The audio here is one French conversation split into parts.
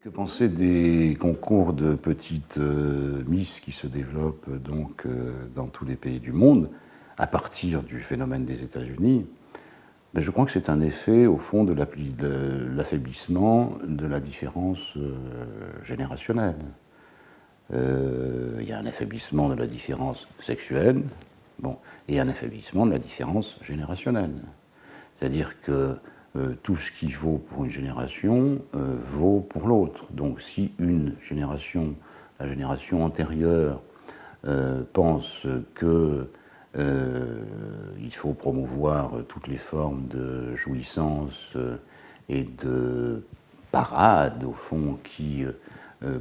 Que penser des concours de petites Miss qui se développent donc dans tous les pays du monde à partir du phénomène des États-Unis? Ben, je crois que c'est un effet au fond de l'affaiblissement de la différence générationnelle. Il y a un affaiblissement de la différence sexuelle, bon, et un affaiblissement de la différence générationnelle. C'est-à-dire que tout ce qui vaut pour une génération vaut pour l'autre. Donc si une génération, la génération antérieure, pense que il faut promouvoir toutes les formes de jouissance et de parade, au fond, qui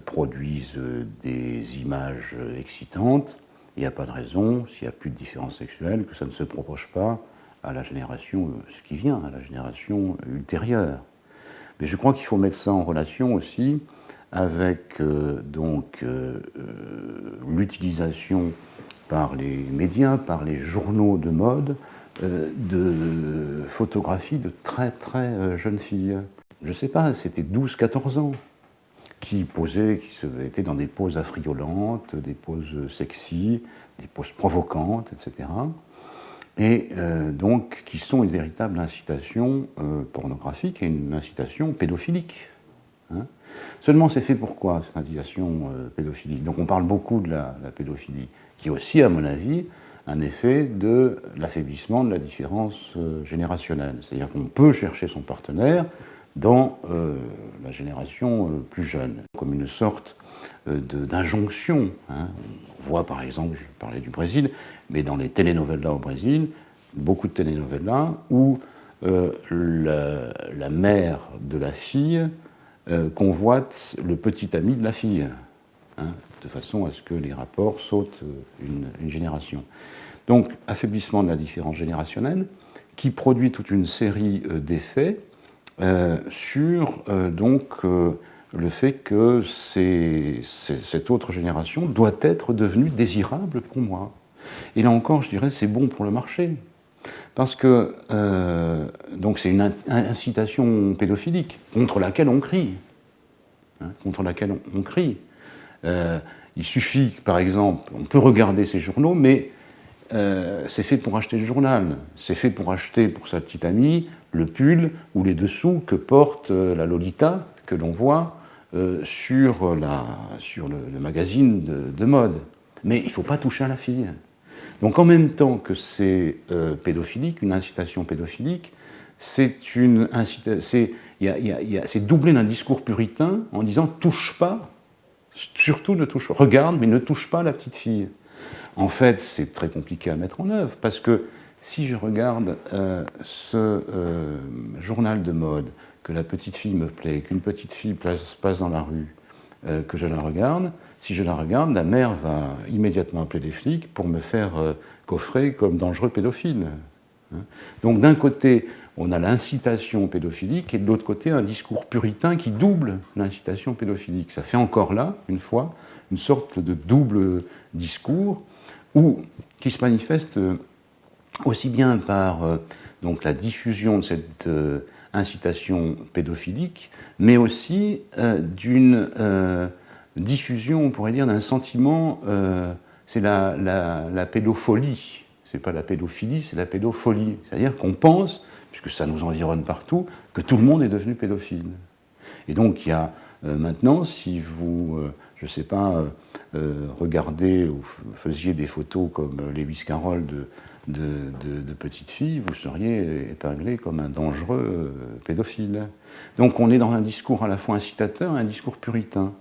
produisent des images excitantes, il n'y a pas de raison, s'il n'y a plus de différence sexuelle, que ça ne se propage pas à la génération ce qui vient, à la génération ultérieure. Mais je crois qu'il faut mettre ça en relation aussi avec l'utilisation par les médias, par les journaux de mode, de photographies de très très jeunes filles. Je ne sais pas, c'était 12-14 ans, qui posaient, étaient dans des poses affriolantes, des poses sexy, des poses provocantes, etc. Et donc qui sont une véritable incitation pornographique et une incitation pédophilique. Hein. Seulement c'est fait pour quoi, cette incitation pédophilique? Donc on parle beaucoup de la pédophilie, qui est aussi, à mon avis, un effet de l'affaiblissement de la différence générationnelle. C'est-à-dire qu'on peut chercher son partenaire dans la génération plus jeune, comme une sorte d'injonction. Hein. On voit par exemple, je parlais du Brésil, mais dans les telenovelas au Brésil, beaucoup de telenovelas où la mère de la fille convoite le petit ami de la fille, hein, de façon à ce que les rapports sautent une génération. Donc, affaiblissement de la différence générationnelle, qui produit toute une série d'effets sur le fait que cette autre génération doit être devenue désirable pour moi. Et là encore, je dirais, c'est bon pour le marché. Parce que donc c'est une incitation pédophilique contre laquelle on crie. Hein, contre laquelle on crie. Il suffit, par exemple, on peut regarder ces journaux, mais c'est fait pour acheter le journal. C'est fait pour acheter pour sa petite amie le pull ou les dessous que porte la Lolita que l'on voit sur le magazine de mode. Mais il ne faut pas toucher à la fille. Donc en même temps que c'est pédophilique, une incitation pédophilique, c'est doublé d'un discours puritain en disant « touche pas », surtout ne touche pas, regarde mais ne touche pas la petite fille. En fait, c'est très compliqué à mettre en œuvre, parce que si je regarde ce journal de mode, que la petite fille me plaît, qu'une petite fille passe dans la rue, que je la regarde, si je la regarde, la mère va immédiatement appeler les flics pour me faire coffrer comme dangereux pédophile. Donc d'un côté, on a l'incitation pédophilique, et de l'autre côté, un discours puritain qui double l'incitation pédophilique. Ça fait encore là, une fois, une sorte de double discours qui se manifeste aussi bien par donc la diffusion de cette incitation pédophilique, mais aussi d'une diffusion, on pourrait dire, d'un sentiment, c'est la pédophilie. C'est pas la pédophilie, c'est la pédophilie. C'est-à-dire qu'on pense, puisque ça nous environne partout, que tout le monde est devenu pédophile. Et donc il y a maintenant, si vous, je ne sais pas, regardez ou faisiez des photos comme Lewis Carroll de petites filles, vous seriez épinglé comme un dangereux pédophile. Donc on est dans un discours à la fois incitateur et un discours puritain.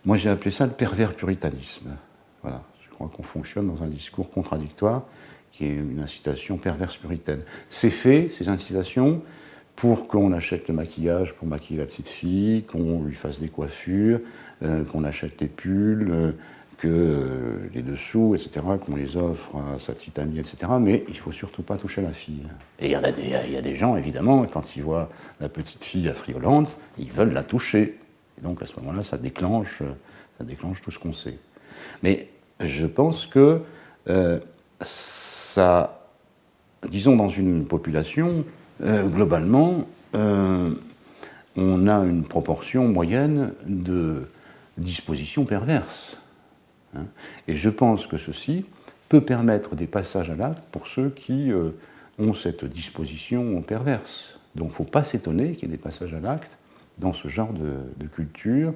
Moi j'ai appelé ça le pervers puritanisme. Voilà, je crois qu'on fonctionne dans un discours contradictoire qui est une incitation perverse puritaine. C'est fait, ces incitations, pour qu'on achète le maquillage pour maquiller la petite fille, qu'on lui fasse des coiffures, qu'on achète les pulls, que les dessous, etc., qu'on les offre à sa petite amie, etc. Mais il ne faut surtout pas toucher la fille. Et il y a des gens, évidemment, quand ils voient la petite fille affriolante, ils veulent la toucher. Et donc à ce moment-là, ça déclenche tout ce qu'on sait. Mais je pense que ça, disons dans une population, globalement, on a une proportion moyenne de dispositions perverses. Et je pense que ceci peut permettre des passages à l'acte pour ceux qui ont cette disposition perverse. Donc il ne faut pas s'étonner qu'il y ait des passages à l'acte dans ce genre de culture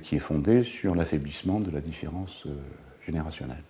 qui est fondée sur l'affaiblissement de la différence générationnelle.